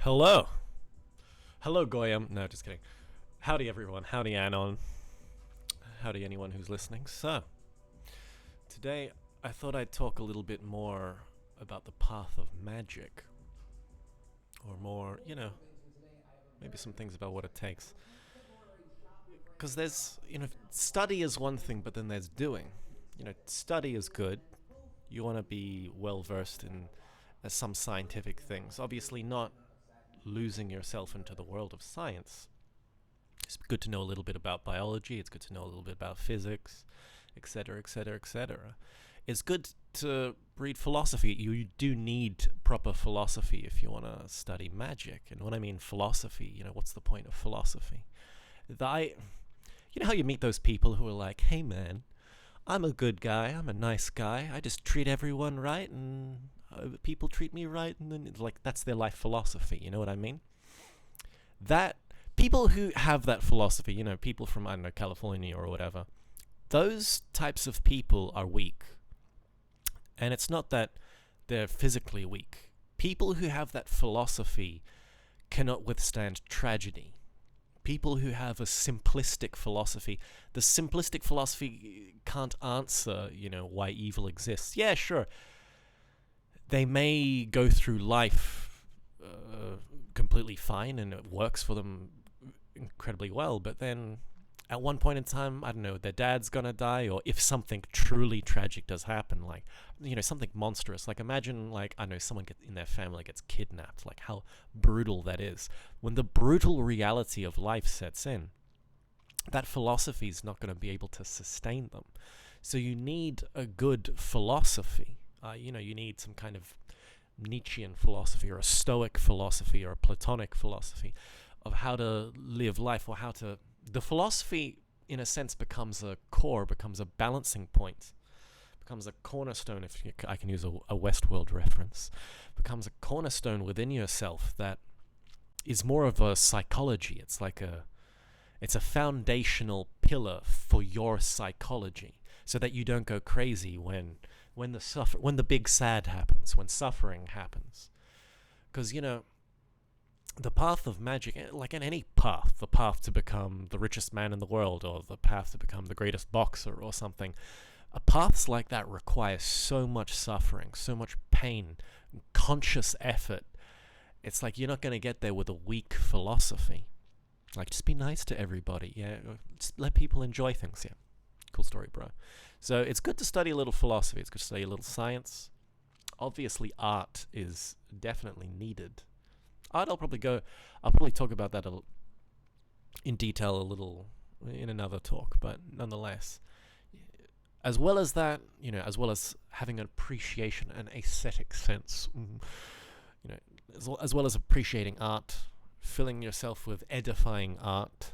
Hello. Hello, Goyam. No, just kidding. Howdy, everyone. Howdy, Anon. Howdy, anyone who's listening. So, today I thought I'd talk a little bit more about the path of magic. Or more, maybe some things about what it takes. Because study is one thing, but then there's doing. Study is good. You want to be well versed in some scientific things. Obviously, not losing yourself into the world of science. It's good to know a little bit about biology. It's good to know a little bit about physics, etc., etc., etc. It's good to read philosophy. You do need proper philosophy if you want to study magic. And when I mean philosophy, what's the point of philosophy? You know how you meet those people who are like, "Hey, man, I'm a good guy. I'm a nice guy. I just treat everyone right, and people treat me right," and then that's their life philosophy. You know what I mean? That people who have that philosophy, people from, I don't know, California or whatever, those types of people are weak. And it's not that they're physically weak. People who have that philosophy cannot withstand tragedy. People who have a simplistic philosophy, the simplistic philosophy can't answer, why evil exists. Yeah, sure. They may go through life completely fine and it works for them incredibly well, but then at one point in time, I don't know, their dad's gonna die, or if something truly tragic does happen, like, something monstrous, like imagine, like, I know, someone in their family gets kidnapped, like how brutal that is. When the brutal reality of life sets in, that philosophy is not going to be able to sustain them. So you need a good philosophy. You need some kind of Nietzschean philosophy, or a Stoic philosophy, or a Platonic philosophy of how to live life, or how to... The philosophy, in a sense, becomes a core, becomes a balancing point, becomes a cornerstone, if I can use a Westworld reference, becomes a cornerstone within yourself that is more of a psychology. It's a foundational pillar for your psychology, so that you don't go crazy when the big sad happens, when suffering happens. Because the path of magic, like in any path, the path to become the richest man in the world, or the path to become the greatest boxer or something, paths like that require so much suffering, so much pain, conscious effort. It's like you're not going to get there with a weak philosophy. Like, just be nice to everybody, yeah. Just let people enjoy things, yeah. Cool story, bro. So it's good to study a little philosophy. It's good to study a little science. Obviously, art is definitely needed. I'll probably talk about that in detail a little in another talk, but nonetheless, as well as that, as well as having an appreciation, an aesthetic sense, as well as appreciating art, filling yourself with edifying art,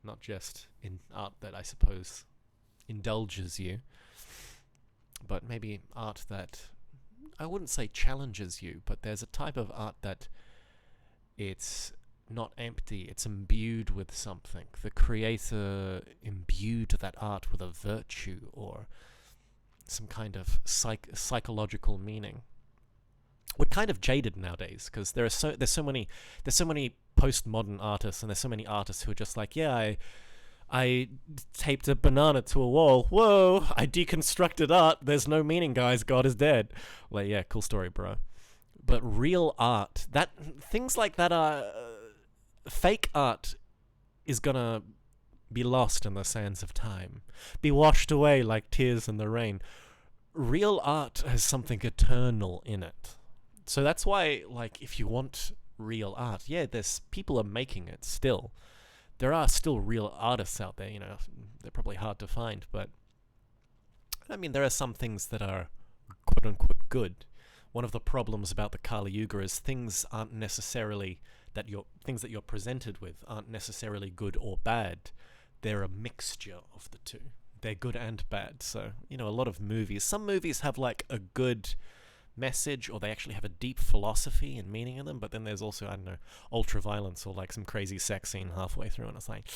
not just in art that I suppose indulges you, but maybe art that, I wouldn't say challenges you, but there's a type of art that it's not empty, it's imbued with something. The creator imbued that art with a virtue or some kind of psychological meaning. We're kind of jaded nowadays because there's so many postmodern artists, and there's so many artists who are just like, yeah, I taped a banana to a wall. Whoa, I deconstructed art. There's no meaning, guys. God is dead. Like, yeah, cool story, bro. But real art, things like that are... fake art is gonna be lost in the sands of time, be washed away like tears in the rain. Real art has something eternal in it. So that's why, like, if you want real art, yeah, there's people are making it still. There are still real artists out there, they're probably hard to find, but I mean, there are some things that are quote-unquote good. One of the problems about the Kali Yuga is things that you're presented with aren't necessarily good or bad. They're a mixture of the two. They're good and bad. So, a lot of movies, some movies have like a good message, or they actually have a deep philosophy and meaning in them, but then there's also, I don't know, ultra-violence or like some crazy sex scene halfway through, and it's like,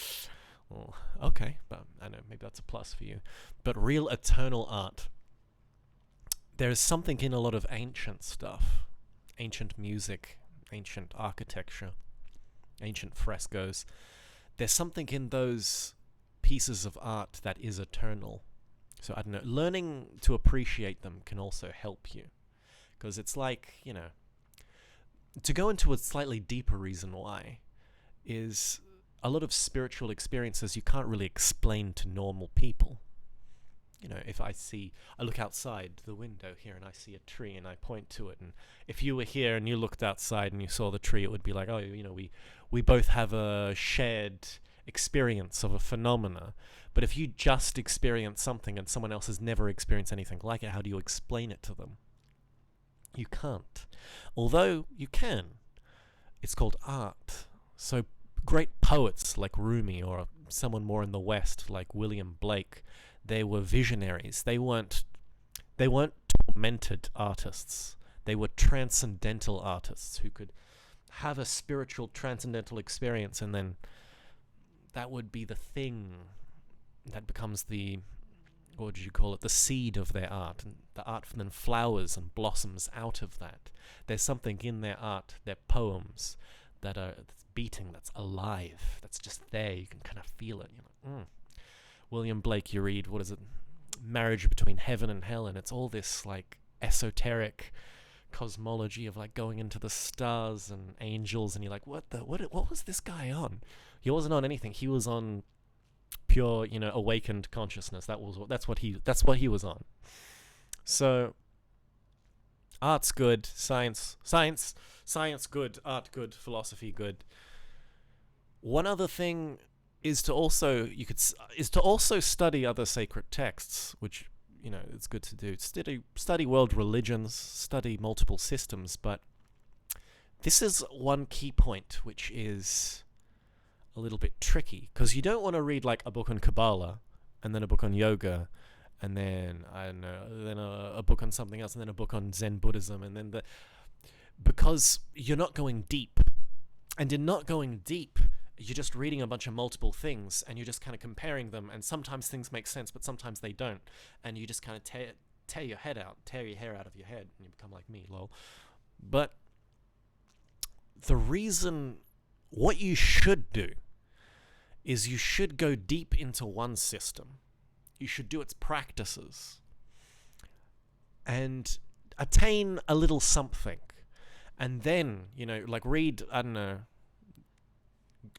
well, okay, but I know, maybe that's a plus for you. But real eternal art, there's something in a lot of ancient stuff, ancient music, ancient architecture, ancient frescoes. There's something in those pieces of art that is eternal. So I don't know, learning to appreciate them can also help you. Because it's like, to go into a slightly deeper reason why is a lot of spiritual experiences you can't really explain to normal people. If I look outside the window here and I see a tree and I point to it, and if you were here and you looked outside and you saw the tree, it would be like, oh, we both have a shared experience of a phenomena. But if you just experience something and someone else has never experienced anything like it, how do you explain it to them? You can't. Although you can. It's called art. So great poets like Rumi, or someone more in the West like William Blake, they were visionaries. They weren't tormented artists. They were transcendental artists who could have a spiritual transcendental experience, and then that would be the thing that becomes the, what did you call it, the seed of their art. And the art then flowers and blossoms out of that. There's something in their art, their poems, that's beating, that's alive, that's just there. You can kind of feel it. William Blake, you read, what is it, Marriage Between Heaven and Hell, and it's all this like esoteric cosmology of like going into the stars and angels, and you're like, what was this guy on? He wasn't on anything. He was on pure, awakened consciousness. That's what he was on. So art's good, science good, art good, philosophy good. One other thing is to also study other sacred texts, which it's good to do. Study world religions, study multiple systems, but this is one key point which is a little bit tricky, because you don't want to read like a book on Kabbalah and then a book on yoga and then a book on something else and then a book on Zen Buddhism, and then because you're not going deep. And in not going deep, you're just reading a bunch of multiple things and you're just kind of comparing them, and sometimes things make sense but sometimes they don't, and you just kind of tear your hair out of your head and you become like me, lol. But what you should do is you should go deep into one system. You should do its practices and attain a little something, and then read, I don't know,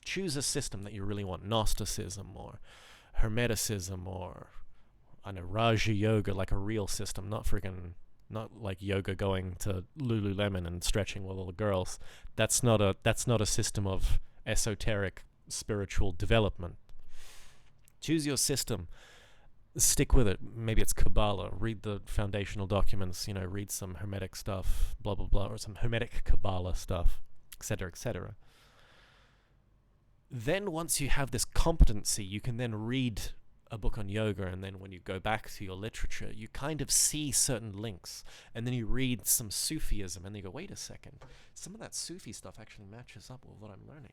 choose a system that you really want, Gnosticism or Hermeticism or, I don't know, Raja Yoga, like a real system, not like yoga going to Lululemon and stretching with all the girls. That's not a system of esoteric spiritual development. Choose your system, stick with it. Maybe it's Kabbalah. Read the foundational documents, read some Hermetic stuff, blah blah blah, or some Hermetic Kabbalah stuff, etc., etc. Then once you have this competency, you can then read a book on yoga, and then when you go back to your literature, you kind of see certain links, and then you read some Sufism, and you go, wait a second, some of that Sufi stuff actually matches up with what I'm learning.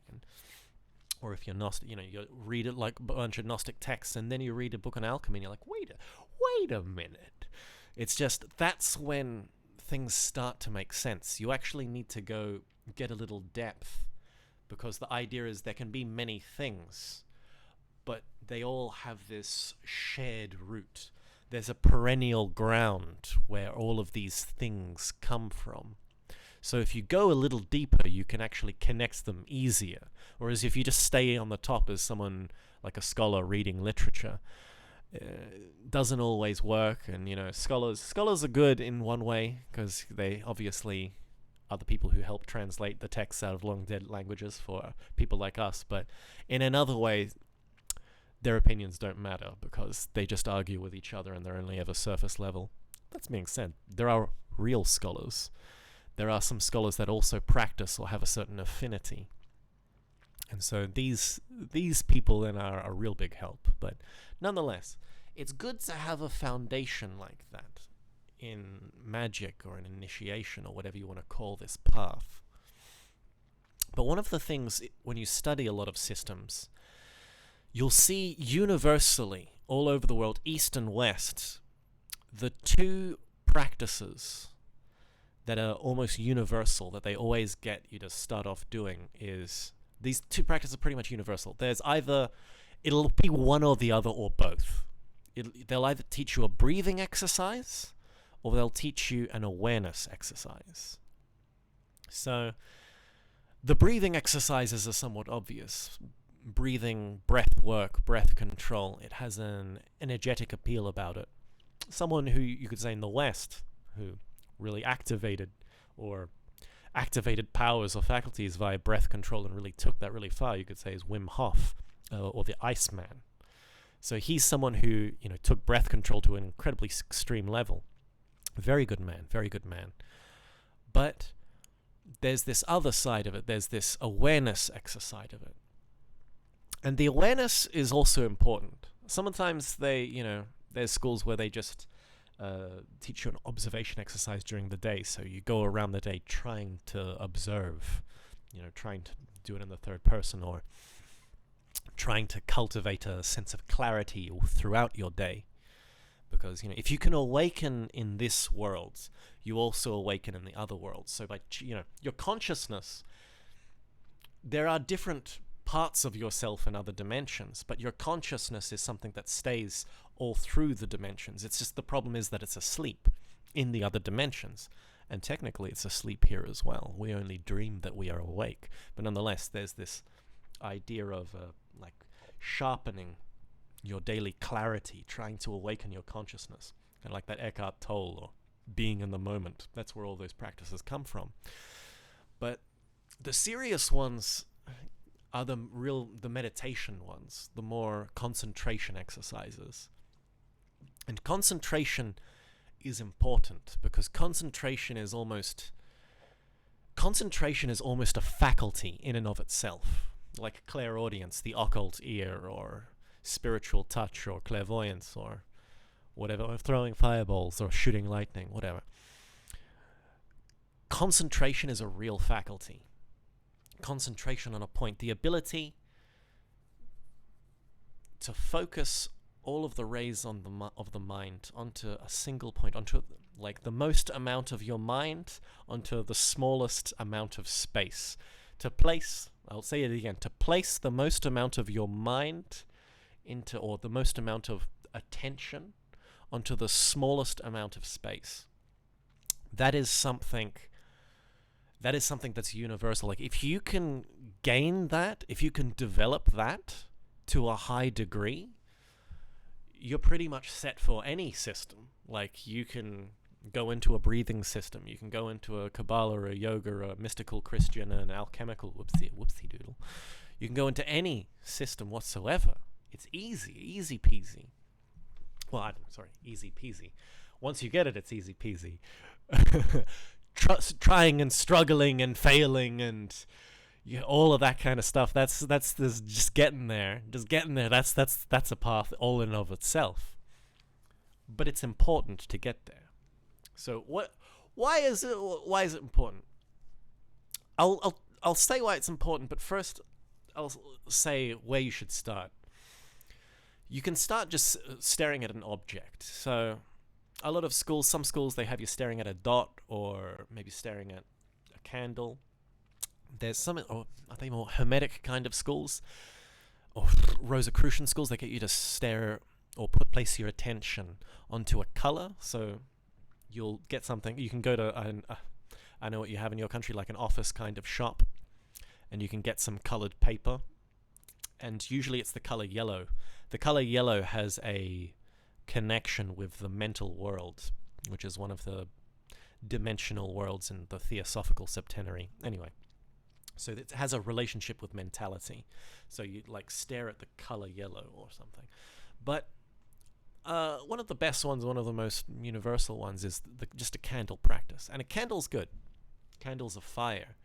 Or if you're Gnostic, you read it like a bunch of Gnostic texts, and then you read a book on alchemy, and you're like, wait a minute. It's just, that's when things start to make sense. You actually need to go get a little depth, because the idea is there can be many things, but they all have this shared root. There's a perennial ground where all of these things come from. So if you go a little deeper, you can actually connect them easier. Whereas if you just stay on the top as someone like a scholar reading literature, doesn't always work. And scholars are good in one way, because they obviously are the people who help translate the texts out of long dead languages for people like us. But in another way, their opinions don't matter, because they just argue with each other and they're only ever surface level. That's being said, there are real scholars. There are some scholars that also practice or have a certain affinity. And so these people then are a real big help. But nonetheless, it's good to have a foundation like that in magic or an initiation or whatever you want to call this path. But one of the things, when you study a lot of systems, you'll see universally all over the world, East and West, the two practices that are almost universal, that they always get you to start off doing, is these two practices are pretty much universal. There's either, it'll be one or the other or both. They'll either teach you a breathing exercise or they'll teach you an awareness exercise. So the breathing exercises are somewhat obvious. Breathing, breath work, breath control, it has an energetic appeal about it. Someone who you could say in the West who really activated powers or faculties via breath control and really took that really far, you could say, is Wim Hof, or the Iceman. So he's someone who, took breath control to an incredibly extreme level. Very good man, very good man. But there's this other side of it. There's this awareness exercise of it. And the awareness is also important. Sometimes there's schools where they just teach you an observation exercise during the day. So you go around the day trying to observe, trying to do it in the third person, or trying to cultivate a sense of clarity throughout your day. Because, if you can awaken in this world, you also awaken in the other world. So by, your consciousness, there are different parts of yourself in other dimensions, but your consciousness is something that stays all through the dimensions. It's just the problem is that it's asleep in the other dimensions. And technically it's asleep here as well. We only dream that we are awake. But nonetheless, there's this idea of sharpening your daily clarity, trying to awaken your consciousness. Kind of like that Eckhart Tolle, or being in the moment. That's where all those practices come from. But the serious ones are the meditation ones, the more concentration exercises. And concentration is important because concentration is almost a faculty in and of itself, like clairaudience, the occult ear, or spiritual touch, or clairvoyance, or whatever, or throwing fireballs or shooting lightning, whatever. Concentration is a real faculty. Concentration on a point, the ability to focus all of the rays of the mind onto a single point, onto the most amount of your mind onto the smallest amount of space. I'll say it again, to place the most amount of your mind into, or the most amount of attention onto the smallest amount of space. That is something that's universal. Like, if you can gain that, if you can develop that to a high degree, you're pretty much set for any system. Like, you can go into a breathing system, you can go into a Kabbalah or a yoga or a mystical Christian, an alchemical, whoopsie doodle. You can go into any system whatsoever. It's easy peasy. Well, easy peasy. Once you get it, it's easy peasy. Trying and struggling and failing and all of that kind of stuff. That's just getting there. That's a path all in and of itself. But it's important to get there. So why is it important? I'll say why it's important, but first I'll say where you should start. You can start just staring at an object. So a lot of schools, some schools, they have you staring at a dot, or maybe staring at a candle. There's some, or are they more Hermetic kind of schools, or Rosicrucian schools? They get you to stare or place your attention onto a color. So you'll get something. You can go to I know what you have in your country, like an office kind of shop, and you can get some colored paper. And usually it's the color yellow. The color yellow has a connection with the mental world, which is one of the dimensional worlds in the Theosophical Septenary. Anyway, so it has a relationship with mentality. So you stare at the color yellow or something. But one of the best ones, one of the most universal ones, is just a candle practice. And a candle's good. Candle's a fire.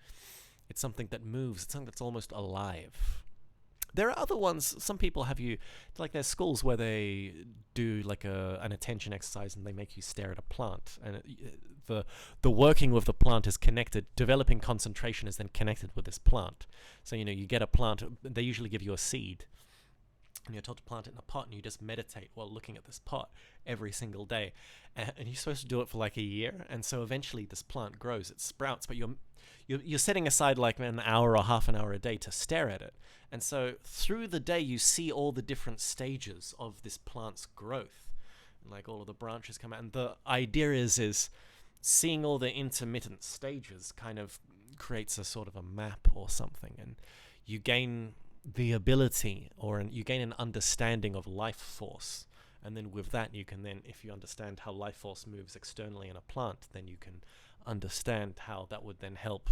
It's something that moves. It's something that's almost alive. There are other ones. Some people have you, there's schools where they do an attention exercise and they make you stare at a plant. And the working with the plant is connected. Developing concentration is then connected with this plant. So, you get a plant. They usually give you a seed. and you're told to plant it in a pot, and you just meditate while looking at this pot every single day, and you're supposed to do it for like a year, and so eventually this plant grows, it sprouts, but you're setting aside like an hour or half an hour a day to stare at it, and so through the day you see all the different stages of this plant's growth, and like all of the branches come out, and the idea is seeing all the intermittent stages kind of creates a sort of a map or something, and you gain the ability, or you gain an understanding of life force, and then with that you can then, if you understand how life force moves externally in a plant, then you can understand how that would then help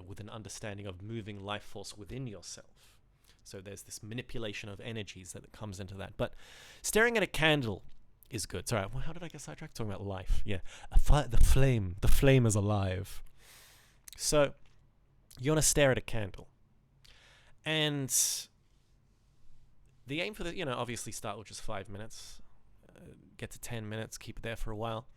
with an understanding of moving life force within yourself. So there's this manipulation of energies that comes into that. But staring at a candle is good. Sorry, how did I get sidetracked? Talking about life. Yeah, the flame is alive. So you want to stare at a candle. And the aim for the, obviously start with just 5 minutes, get to 10 minutes, keep it there for a while.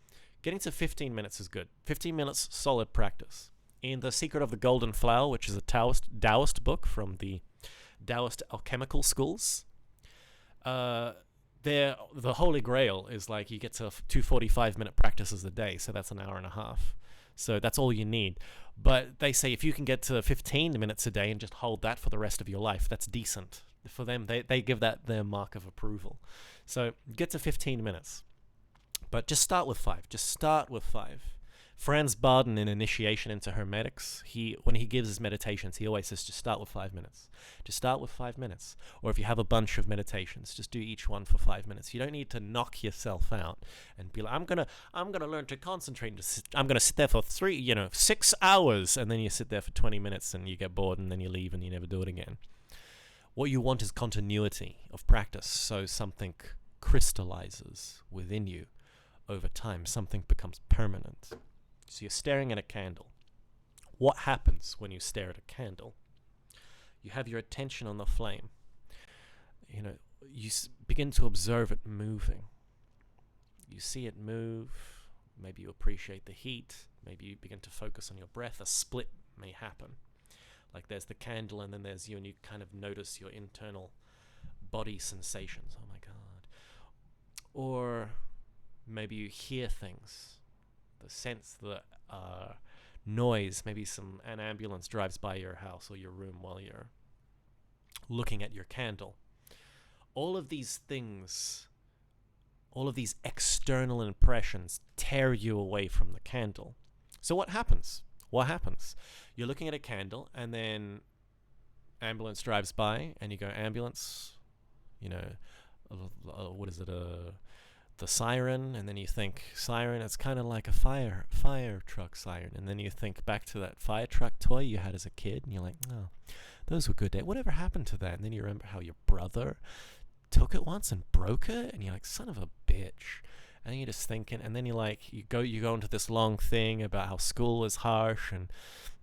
Getting to 15 minutes is good. 15 minutes, solid practice. In The Secret of the Golden Flower, which is a Taoist book from the Taoist alchemical schools, the Holy Grail is like you get to 2 45-minute practices a day, so that's an hour and a half. So that's all you need. But they say if you can get to 15 minutes a day and just hold that for the rest of your life, that's decent. For them, they give that their mark of approval. So get to 15 minutes. But just start with 5. Just start with 5. Franz Barden, in Initiation into Hermetics, when he gives his meditations, he always says, just start with 5 minutes. Just start with 5 minutes. Or if you have a bunch of meditations, just do each one for 5 minutes. You don't need to knock yourself out and be like, I'm gonna learn to concentrate. I'm gonna sit there for 6 hours, and then you sit there for 20 minutes and you get bored and then you leave and you never do it again. What you want is continuity of practice, so something crystallizes within you over time. Something becomes permanent. So you're staring at a candle. What happens when you stare at a candle? You have your attention on the flame. You begin to observe it moving. You see it move. Maybe you appreciate the heat. Maybe you begin to focus on your breath. A split may happen. Like there's the candle and then there's you, and you kind of notice your internal body sensations. Oh my God. Or maybe you hear things. The sense, the noise, maybe an ambulance drives by your house or your room while you're looking at your candle. All of these things, all of these external impressions tear you away from the candle. So what happens? You're looking at a candle and then ambulance drives by and you go, ambulance, what is it, the siren, and then you think siren, it's kind of like a fire truck siren, and then you think back to that fire truck toy you had as a kid and you're like, oh, those were good days. Whatever happened to that? And then you remember how your brother took it once and broke it, and you're like, son of a bitch. And then you're just thinking, and then you go into this long thing about how school is harsh, and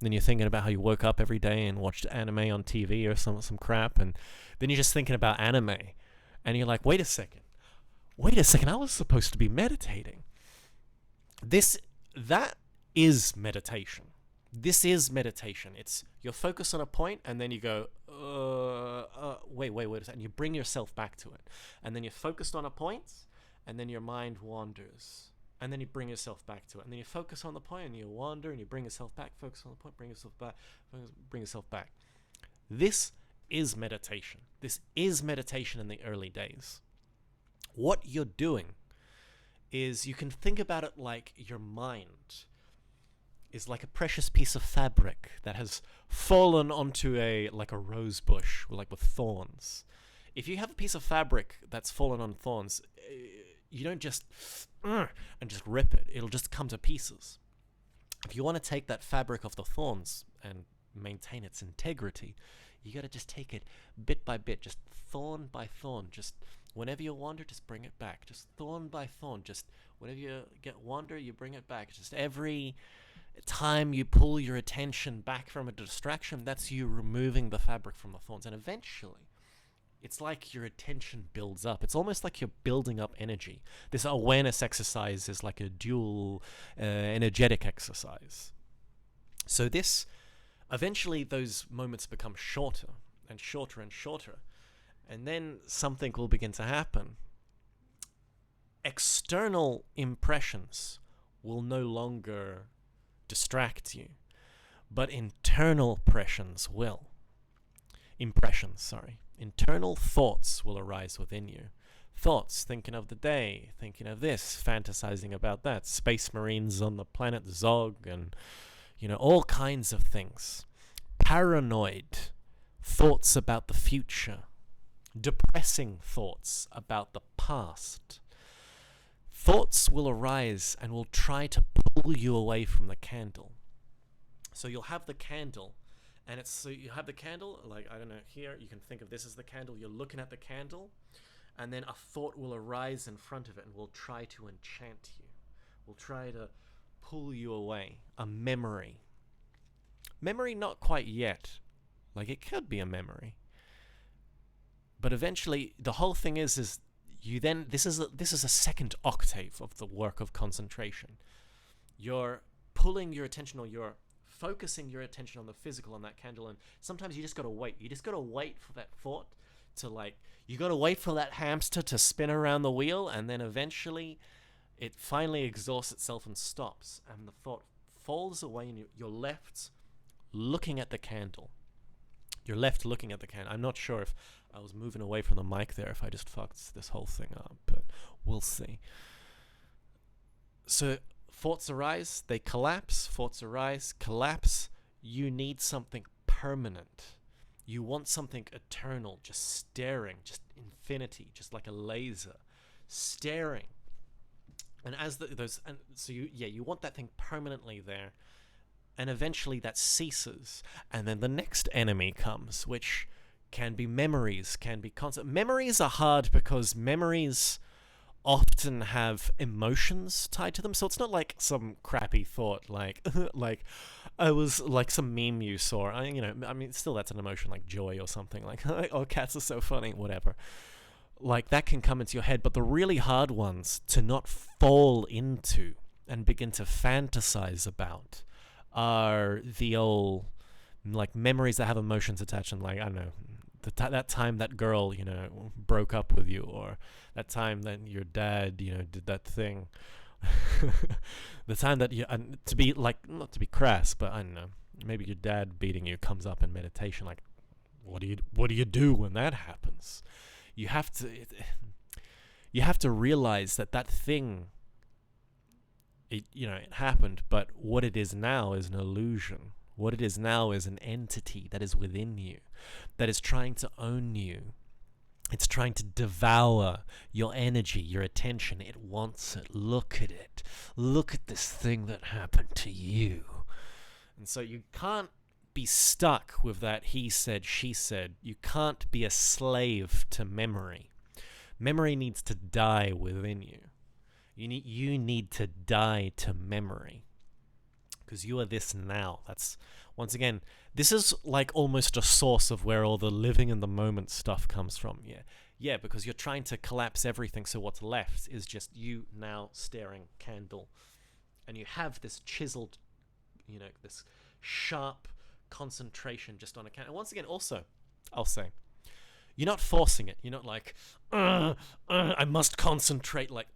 then you're thinking about how you woke up every day and watched anime on TV or some crap, and then you're just thinking about anime, and you're like, wait a second, I was supposed to be meditating. That is meditation. This is meditation. It's you're focused on a point, and then you go, wait a second. And you bring yourself back to it. And then you're focused on a point, and then your mind wanders. And then you bring yourself back to it. And then you focus on the point, and you wander, and you bring yourself back, focus on the point, bring yourself back. This is meditation. This is meditation in the early days. What you're doing is you can think about it like your mind is like a precious piece of fabric that has fallen onto a rose bush, like with thorns. If you have a piece of fabric that's fallen on thorns, you don't just and just rip it. It'll just come to pieces. If you want to take that fabric off the thorns and maintain its integrity, you got to just take it bit by bit, just thorn by thorn. Just whenever you wander, just bring it back. Just thorn by thorn. Just whenever you get wander, you bring it back. Just every time you pull your attention back from a distraction, that's you removing the fabric from the thorns. And eventually, it's like your attention builds up. It's almost like you're building up energy. This awareness exercise is like a dual energetic exercise. So eventually those moments become shorter and shorter and shorter. And then something will begin to happen. External impressions will no longer distract you, but internal internal thoughts will arise within you. Thoughts, thinking of the day, thinking of this, fantasizing about that, space marines on the planet Zog, and all kinds of things. Paranoid thoughts about the future, depressing thoughts about the past. Thoughts will arise and will try to pull you away from the candle. So you'll have the candle, and you have the candle, like, I don't know, here, you can think of this as the candle, you're looking at the candle, and then a thought will arise in front of it and will try to enchant you, will try to pull you away. A memory. Memory, not quite yet. Like, it could be a memory. But eventually, the whole thing is you then, this is a second octave of the work of concentration. You're pulling your attention, or you're focusing your attention on the physical, on that candle, and sometimes you just gotta wait. You just gotta wait for that thought to, you gotta wait for that hamster to spin around the wheel, and then eventually it finally exhausts itself and stops, and the thought falls away, and you're left looking at the candle. You're left looking at the candle. I'm not sure if I was moving away from the mic there, if I just fucked this whole thing up, but we'll see. So thoughts arise, they collapse. Thoughts arise, collapse. You need something permanent. You want something eternal, just staring, just infinity, just like a laser, staring. And you want that thing permanently there, and eventually that ceases, and then the next enemy comes, which can be memories, can be concept. Memories are hard because memories often have emotions tied to them, so it's not like some crappy thought, like I was like some meme you saw. Still that's an emotion, like joy or something, like oh, cats are so funny, whatever. Like, that can come into your head, but the really hard ones to not fall into and begin to fantasize about are the old, like, memories that have emotions attached, and, like, I don't know, that time that girl, broke up with you, or that time that your dad, did that thing. The time that to be, like, not to be crass, but I don't know, maybe your dad beating you comes up in meditation. Like, what do you do when that happens? You have to realize that thing, it happened, but what it is now is an illusion. What it is now is an entity that is within you, that is trying to own you. It's trying to devour your energy, your attention. It wants it. Look at it. Look at this thing that happened to you. And so you can't be stuck with that he said, she said. You can't be a slave to memory. Memory needs to die within you. You need to die to memory, because you are this now. That's, once again, this is like almost a source of where all the living in the moment stuff comes from. Yeah, because you're trying to collapse everything, so what's left is just you now staring candle, and you have this chiseled, this sharp concentration just on a candle. And once again, also, I'll say, you're not forcing it. You're not like, I must concentrate, like,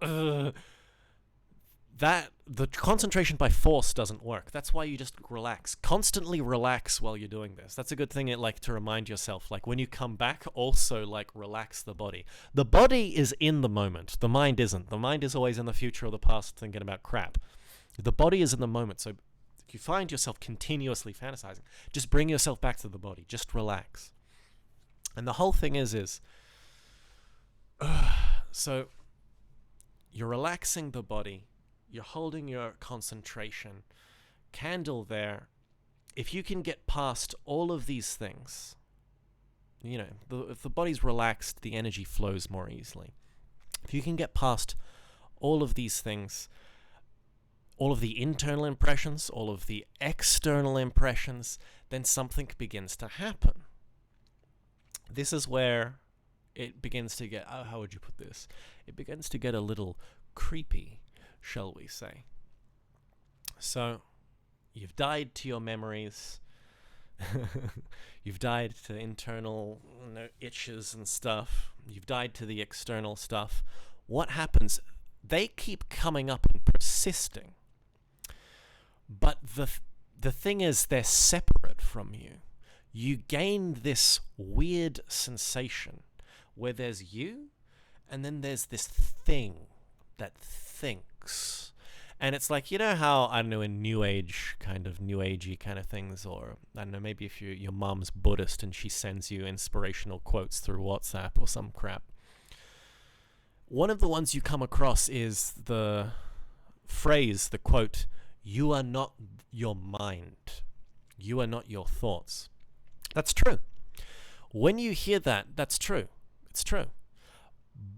that. The concentration by force doesn't work. That's why you just relax. Constantly relax while you're doing this. That's a good thing, to remind yourself. Like, when you come back, also, like, relax the body. The body is in the moment. The mind isn't. The mind is always in the future or the past thinking about crap. The body is in the moment. So if you find yourself continuously fantasizing, just bring yourself back to the body. Just relax. And the whole thing is so you're relaxing the body, you're holding your concentration, candle there. If you can get past all of these things, if the body's relaxed, the energy flows more easily. If you can get past all of these things, all of the internal impressions, all of the external impressions, then something begins to happen. This is where it begins to get, how would you put this? It begins to get a little creepy, shall we say. So, you've died to your memories. You've died to internal itches and stuff. You've died to the external stuff. What happens? They keep coming up and persisting. But the thing is, they're separate from you. You gain this weird sensation where there's you, and then there's this thing that thinks. And it's like, you know how, I don't know, in new agey kind of things, or I don't know, maybe if your mom's Buddhist and she sends you inspirational quotes through WhatsApp or some crap. One of the ones you come across is the phrase, the quote, "You are not your mind. You are not your thoughts." That's true. When you hear that, that's true. It's true.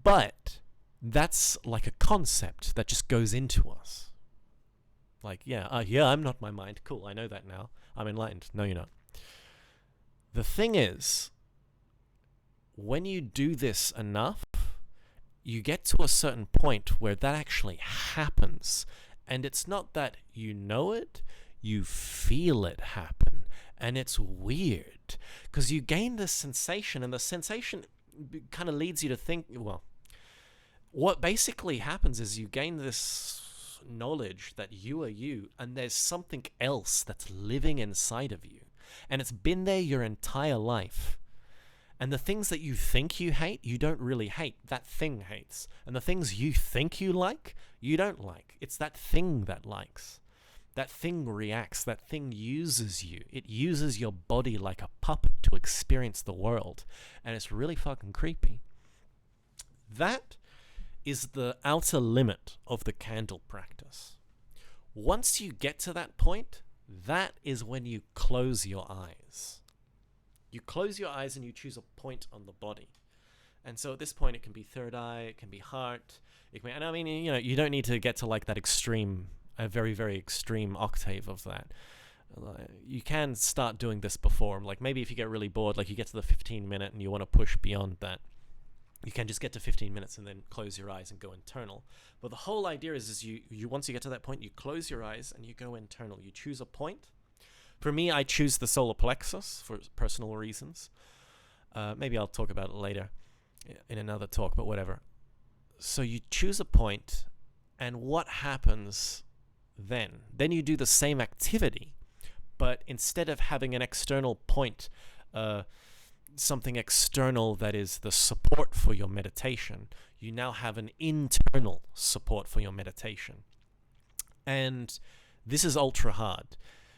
But that's like a concept that just goes into us. Like, yeah, I'm not my mind. Cool, I know that now. I'm enlightened. No, you're not. The thing is, when you do this enough, you get to a certain point where that actually happens. And it's not that you know it, you feel it happen. And it's weird. Because you gain this sensation, and the sensation kind of leads you to think, well, what basically happens is you gain this knowledge that you are you, and there's something else that's living inside of you, and it's been there your entire life. And the things that you think you hate, you don't really hate. That thing hates. And the things you think you like, you don't like. It's that thing that likes. That thing reacts. That thing uses you. It uses your body like a puppet to experience the world. And it's really fucking creepy. That is the outer limit of the candle practice. Once you get to that point, that is when you close your eyes. You close your eyes and you choose a point on the body. And so at this point, it can be third eye, it can be heart. And I mean, you know, you don't need to get to like that extreme, a very, very extreme octave of that. You can start doing this before. Like maybe if you get really bored, like you get to the 15-minute and you want to push beyond that, you can just get to 15 minutes and then close your eyes and go internal. But the whole idea is you once you get to that point, you close your eyes and you go internal. You choose a point. For me, I choose the solar plexus for personal reasons. Maybe I'll talk about it later in another talk, but whatever. So you choose a point, and what happens then? Then you do the same activity, but instead of having an external point, something external that is the support for your meditation, you now have an internal support for your meditation. And this is ultra hard.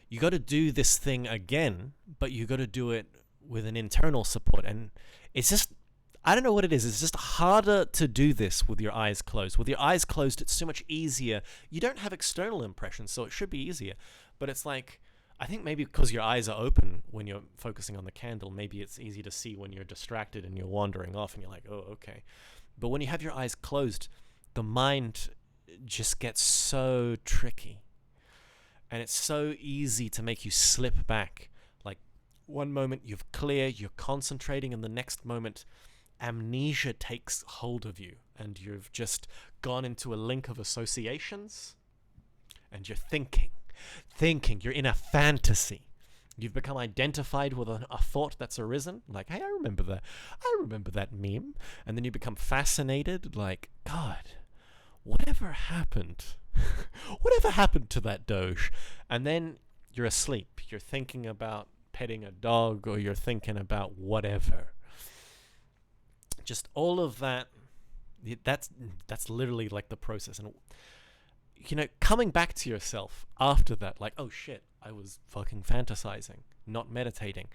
You got to do this thing again, but you got to do it with an internal support. And it's just, I don't know what it is. It's just harder to do this with your eyes closed. With your eyes closed, it's so much easier. You don't have external impressions, so it should be easier. But it's like, I think maybe because your eyes are open when you're focusing on the candle, maybe it's easy to see when you're distracted and you're wandering off and you're like, oh, okay. But when you have your eyes closed, the mind just gets so tricky. And it's so easy to make you slip back. Like one moment you're clear, you're concentrating, and the next moment amnesia takes hold of you and you've just gone into a link of associations and you're thinking, you're in a fantasy. You've become identified with a thought that's arisen, like, hey, I remember that meme. And then you become fascinated, like, God, whatever happened? Whatever happened to that Doge? And then you're asleep. You're thinking about petting a dog, or you're thinking about whatever. Just all of that, that's literally like the process. And, you know, coming back to yourself after that, like, oh shit, I was fucking fantasizing, not meditating.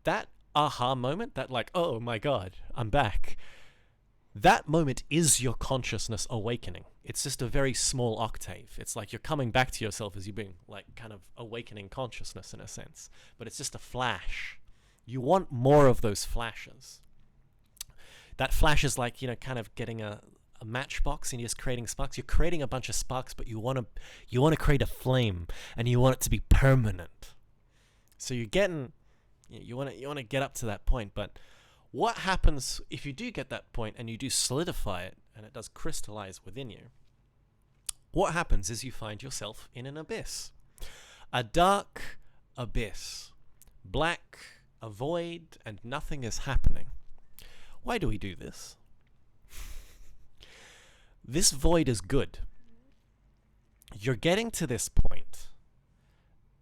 That aha moment, that like, oh my God, I'm back. That moment is your consciousness awakening. It's just a very small octave. It's like you're coming back to yourself as you're being like kind of awakening consciousness in a sense. But it's just a flash. You want more of those flashes. That flash is like, you know, kind of getting a matchbox and you're just creating sparks. You're creating a bunch of sparks, but you want to create a flame, and you want it to be permanent. So you're getting, you want to get up to that point. But what happens if you do get that point and you do solidify it and it does crystallize within you? What happens is you find yourself in an abyss, a dark abyss. black, a void, and nothing is happening. Why do we do this? This void is good. You're getting to this point,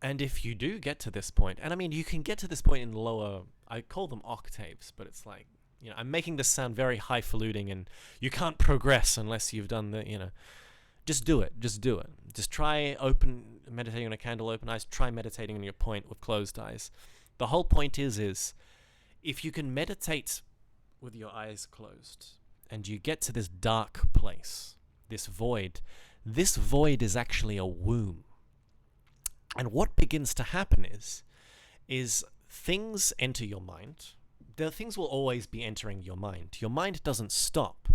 and if you do get to this point, and I mean, you can get to this point in lower, I call them octaves, but it's like, I'm making this sound very highfalutin, and you can't progress unless you've done the, just do it. Just do it. Just try meditating on a candle, open eyes. Try meditating on your point with closed eyes. The whole point is if you can meditate with your eyes closed and you get to this dark place, this void is actually a womb. And what begins to happen is things enter your mind. Things will always be entering your mind. Your mind doesn't stop.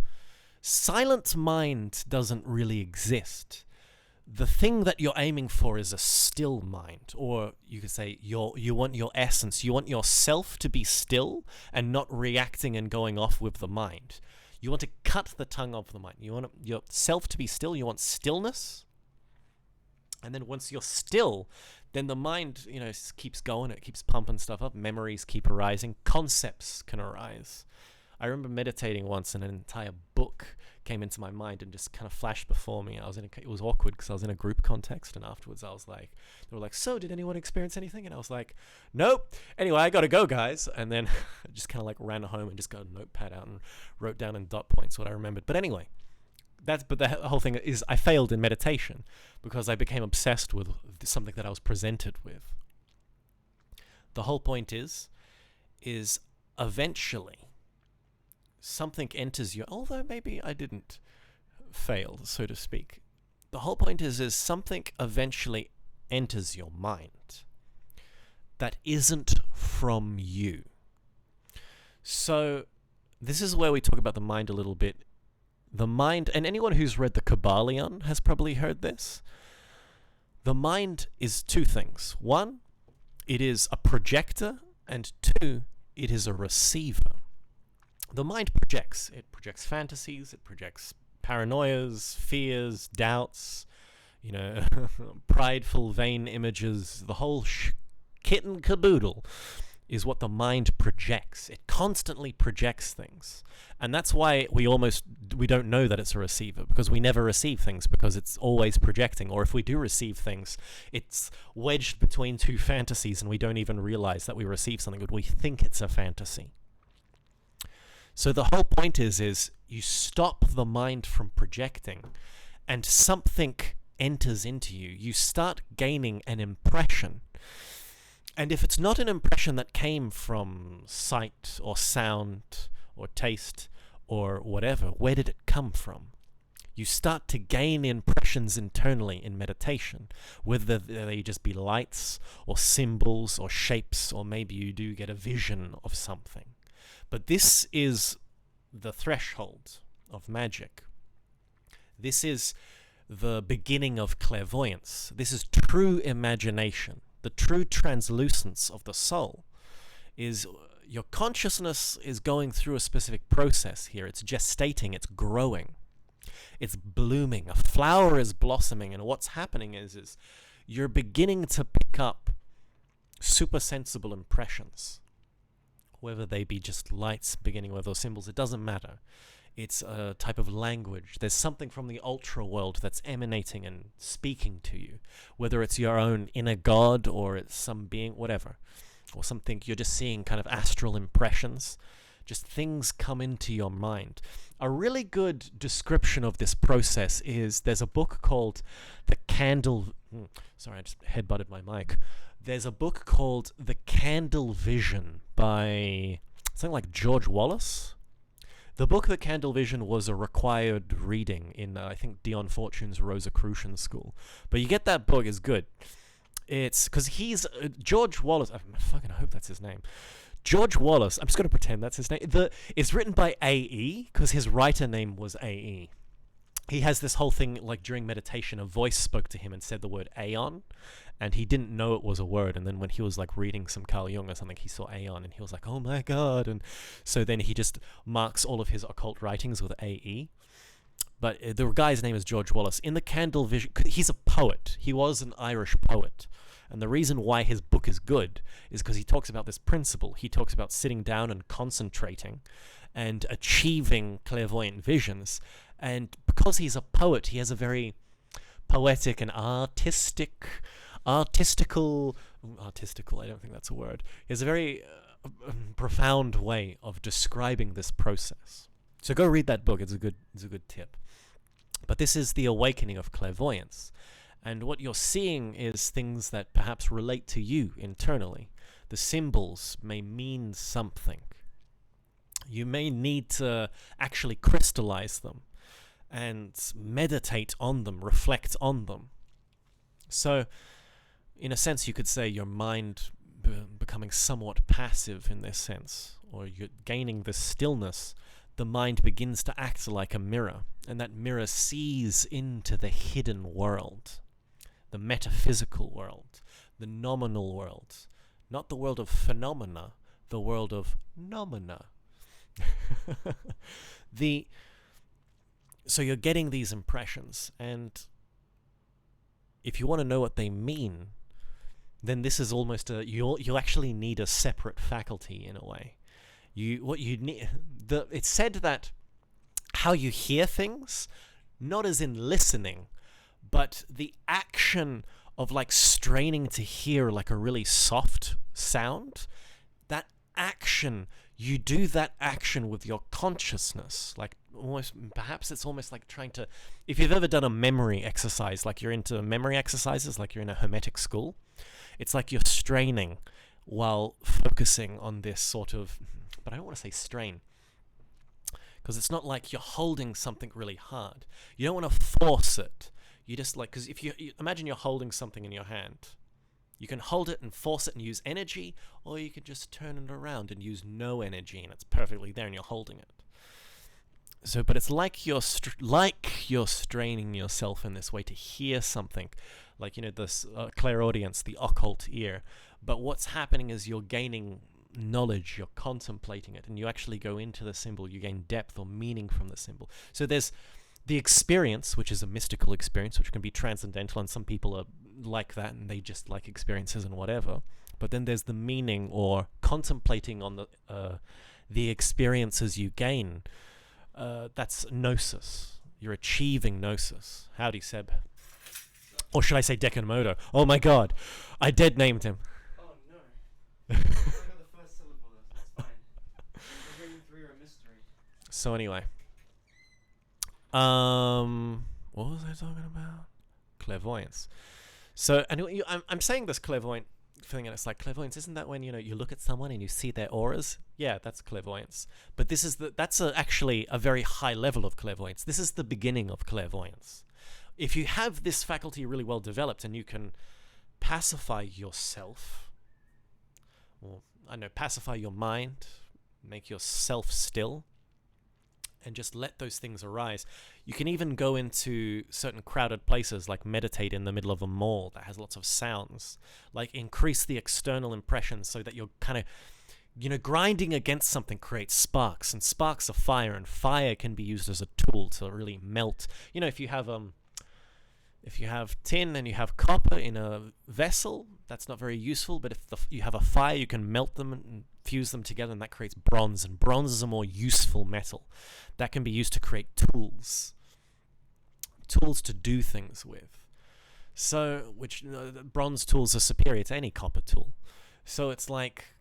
Silent mind doesn't really exist. The thing that you're aiming for is a still mind, or you could say you want your essence. You want yourself to be still and not reacting and going off with the mind. You want to cut the tongue of the mind. You want yourself to be still. You want stillness. And then once you're still, then the mind, keeps going. It keeps pumping stuff up. Memories keep arising. Concepts can arise. I remember meditating once, and an entire book came into my mind and just kind of flashed before me. It was awkward because I was in a group context, and afterwards I was like, they were like, "So, did anyone experience anything?" And I was like, "Nope. Anyway, I gotta go, guys." And then I just kind of like ran home and just got a notepad out and wrote down in dot points what I remembered. But anyway, but the whole thing is I failed in meditation because I became obsessed with something that I was presented with. The whole point is eventually something enters you, although maybe I didn't fail, so to speak. The whole point is something eventually enters your mind that isn't from you. So this is where we talk about the mind a little bit. The mind, and anyone who's read the Kabbalion has probably heard this. The mind is two things. One, it is a projector, and two, it is a receiver. The mind projects. It projects fantasies, it projects paranoias, fears, doubts, prideful, vain images. The whole kit and caboodle is what the mind projects. It constantly projects things. And that's why we don't know that it's a receiver, because we never receive things, because it's always projecting. Or if we do receive things, it's wedged between two fantasies and we don't even realize that we receive something, but we think it's a fantasy. So the whole point is you stop the mind from projecting and something enters into you. You start gaining an impression. And if it's not an impression that came from sight or sound or taste or whatever, where did it come from? You start to gain impressions internally in meditation, whether they just be lights or symbols or shapes, or maybe you do get a vision of something. But this is the threshold of magic. This is the beginning of clairvoyance. This is true imagination. The true translucence of the soul is your consciousness is going through a specific process here. It's gestating, it's growing, it's blooming. A flower is blossoming, and what's happening is you're beginning to pick up super sensible impressions. Whether they be just lights beginning with those symbols, it doesn't matter. It's a type of language. There's something from the ultra world that's emanating and speaking to you. Whether it's your own inner god or it's some being, whatever. Or something, you're just seeing kind of astral impressions. Just things come into your mind. A really good description of this process is, there's a book called The Candle... Sorry, I just headbutted my mic. There's a book called The Candle Vision by something like George Wallace. The book The Candle Vision was a required reading in, I think, Dion Fortune's Rosicrucian School. But you get that book, it's good. It's because he's George Wallace. I fucking hope that's his name. George Wallace. I'm just going to pretend that's his name. It's written by A.E. because his writer name was A.E. He has this whole thing, like during meditation, a voice spoke to him and said the word Aeon, and he didn't know it was a word. And then when he was like reading some Carl Jung or something, he saw Aeon, and he was like, "Oh my god!" And so then he just marks all of his occult writings with A.E. But the guy's name is George Wallace. In The Candle Vision, he's a poet. He was an Irish poet. And the reason why his book is good is because he talks about this principle. He talks about sitting down and concentrating and achieving clairvoyant visions. And because he's a poet, he has a very poetic and artistical, I don't think that's a word. He has a very profound way of describing this process. So go read that book. It's a good tip. But this is the awakening of clairvoyance. And what you're seeing is things that perhaps relate to you internally. The symbols may mean something. You may need to actually crystallize them and meditate on them, reflect on them. So, in a sense, you could say your mind becoming somewhat passive in this sense, or you're gaining this stillness. The mind begins to act like a mirror, and that mirror sees into the hidden world, the metaphysical world, the nominal world, not the world of phenomena, the world of nomina. So you're getting these impressions, and if you want to know what they mean, then this is almost you'll actually need a separate faculty in a way. It's said that how you hear things, not as in listening, but the action of like straining to hear like a really soft sound, that action, you do that action with your consciousness, like perhaps it's almost like trying to, if you've ever done a memory exercise, like you're into memory exercises, like you're in a hermetic school, it's like you're straining while focusing on this sort of, but I don't want to say strain, because it's not like you're holding something really hard. You don't want to force it. You just like, because if you imagine you're holding something in your hand, you can hold it and force it and use energy, or you could just turn it around and use no energy, and it's perfectly there and you're holding it. So, but it's like you're straining yourself in this way to hear something, like, you know, this clairaudience, the occult ear. But what's happening is you're gaining knowledge, you're contemplating it, and you actually go into the symbol, you gain depth or meaning from the symbol. So there's the experience, which is a mystical experience, which can be transcendental, and some people are like that and they just like experiences and whatever. But then there's the meaning or contemplating on the experiences you gain. That's gnosis. You're achieving gnosis. Howdy, Seb. Or should I say Dekanomoto? Oh my god, I dead named him. Oh no. I got the first syllable, that's fine. We're reading through a mystery. So anyway. What was I talking about? Clairvoyance. So anyway, I'm saying this clairvoyant thing, and it's like, clairvoyance, isn't that when, you know, you look at someone and you see their auras? Yeah, that's clairvoyance. But this is actually a very high level of clairvoyance. This is the beginning of clairvoyance. If you have this faculty really well developed and you can pacify yourself, or pacify your mind, make yourself still, and just let those things arise. You can even go into certain crowded places, like meditate in the middle of a mall that has lots of sounds, like increase the external impressions so that you're kind of, you know, grinding against something creates sparks, and sparks are fire, and fire can be used as a tool to really melt. You know, if you have tin and you have copper in a vessel, that's not very useful, but if you have a fire, you can melt them and fuse them together, and that creates bronze, and bronze is a more useful metal that can be used to create tools to do things with. So, which bronze tools are superior to any copper tool. So it's like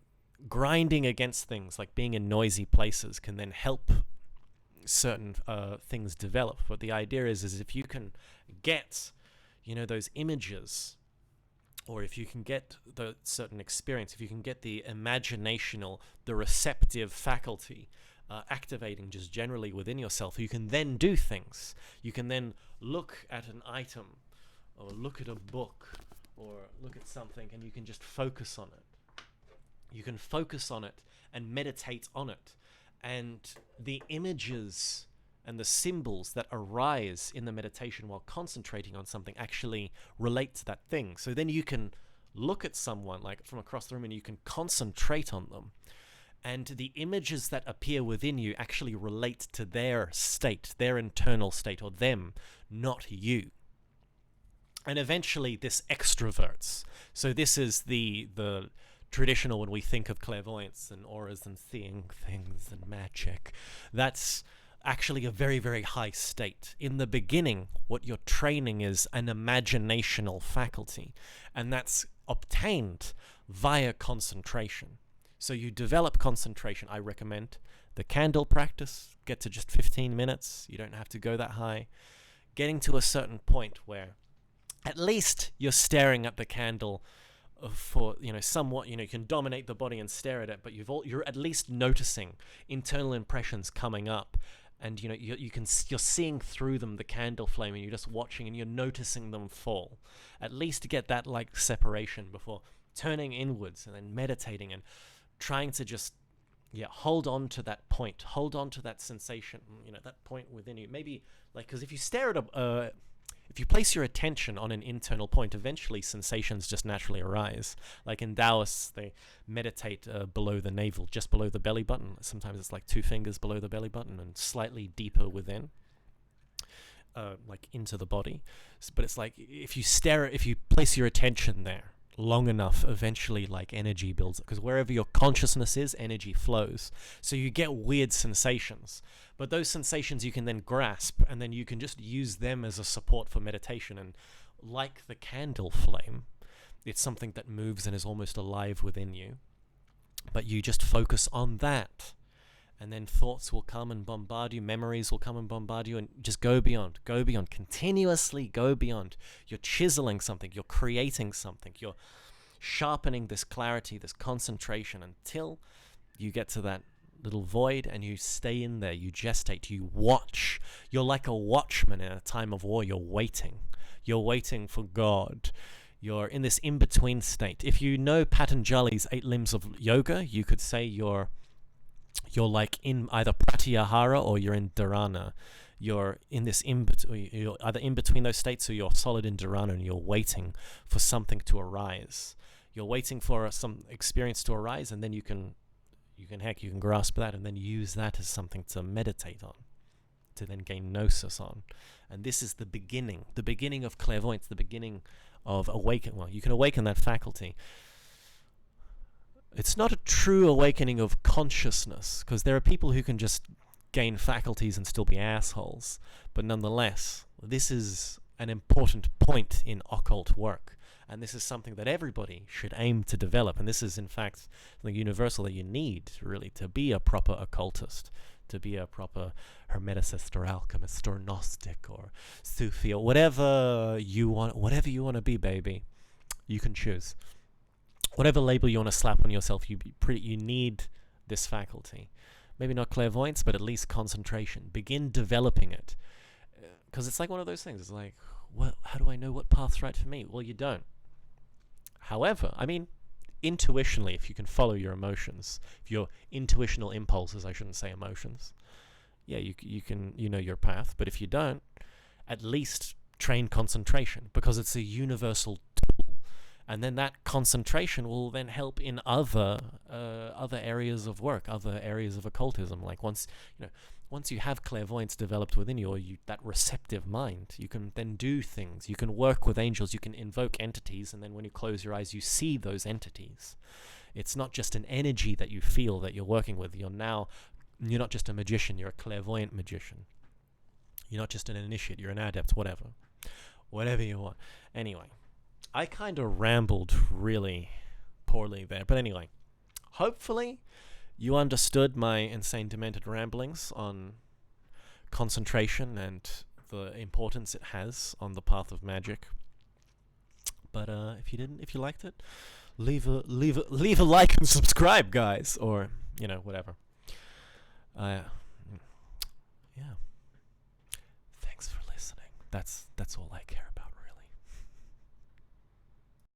grinding against things, like being in noisy places, can then help certain things develop. But the idea is if you can get, you know, those images, or if you can get the certain experience, if you can get the imaginational, the receptive faculty activating just generally within yourself, you can then do things. You can then look at an item, or look at a book, or look at something, and you can just focus on it. You can focus on it and meditate on it. And the images and the symbols that arise in the meditation while concentrating on something actually relate to that thing. So then you can look at someone like from across the room and you can concentrate on them. And the images that appear within you actually relate to their state, their internal state, or them, not you. And eventually this extroverts. So this is the traditional, when we think of clairvoyance and auras and seeing things and magic, that's actually a very, very high state. In the beginning, what you're training is an imaginational faculty, and that's obtained via concentration. So you develop concentration. I recommend the candle practice. Get to just 15 minutes. You don't have to go that high. Getting to a certain point where at least you're staring at the candle for, somewhat, you can dominate the body and stare at it, but you're at least noticing internal impressions coming up, and you're seeing through them, the candle flame, and you're just watching and you're noticing them fall. At least to get that like separation before turning inwards and then meditating and trying to just hold on to that point, hold on to that sensation, that point within you. Maybe like, because if you stare at if you place your attention on an internal point, eventually sensations just naturally arise. Like in Taoists, they meditate below the navel, just below the belly button. Sometimes it's like 2 fingers below the belly button and slightly deeper within, like into the body. But it's like if you place your attention there long enough, eventually like energy builds up, because wherever your consciousness is, energy flows. So you get weird sensations, but those sensations you can then grasp, and then you can just use them as a support for meditation. And like the candle flame, it's something that moves and is almost alive within you, but you just focus on that, and then thoughts will come and bombard you, memories will come and bombard you, and just go beyond, continuously go beyond. You're chiseling something, you're creating something, you're sharpening this clarity, this concentration, until you get to that little void, and you stay in there, you gestate, you watch. You're like a watchman in a time of war. You're waiting for God. You're in this in-between state. If you know Patanjali's 8 limbs of yoga, you could say you're like in either pratyahara or you're in dharana. You're in this you're either in between those states, or you're solid in dharana, and you're waiting for something to arise. You're waiting for some experience to arise, and then you can grasp that and then use that as something to meditate on, to then gain gnosis on. And this is the beginning of clairvoyance, the beginning of awakening. Well, you can awaken that faculty. It's not a true awakening of consciousness, because there are people who can just gain faculties and still be assholes. But nonetheless, this is an important point in occult work. And this is something that everybody should aim to develop. And this is, in fact, the universal that you need, really, to be a proper occultist, to be a proper hermeticist or alchemist or Gnostic or Sufi or whatever you want to be, baby. You can choose. Whatever label you want to slap on yourself, you need this faculty. Maybe not clairvoyance, but at least concentration. Begin developing it. Because it's like one of those things. It's like, how do I know what path's right for me? Well, you don't. However, intuitionally, if you can follow your emotions, if your intuitional impulses, I shouldn't say emotions, you can, your path. But if you don't, at least train concentration, because it's a universal tool. And then that concentration will then help in other areas of work, other areas of occultism. Like once you have clairvoyance developed within you, or that receptive mind, you can then do things. You can work with angels, you can invoke entities, and then when you close your eyes, you see those entities. It's not just an energy that you feel that you're working with. You're not just a magician, you're a clairvoyant magician. You're not just an initiate, you're an adept, whatever you want. Anyway, I kind of rambled really poorly there, but anyway, hopefully you understood my insane demented ramblings on concentration and the importance it has on the path of magic. But if you liked it, leave a like and subscribe, guys, or whatever. Yeah. Thanks for listening. That's all I care about.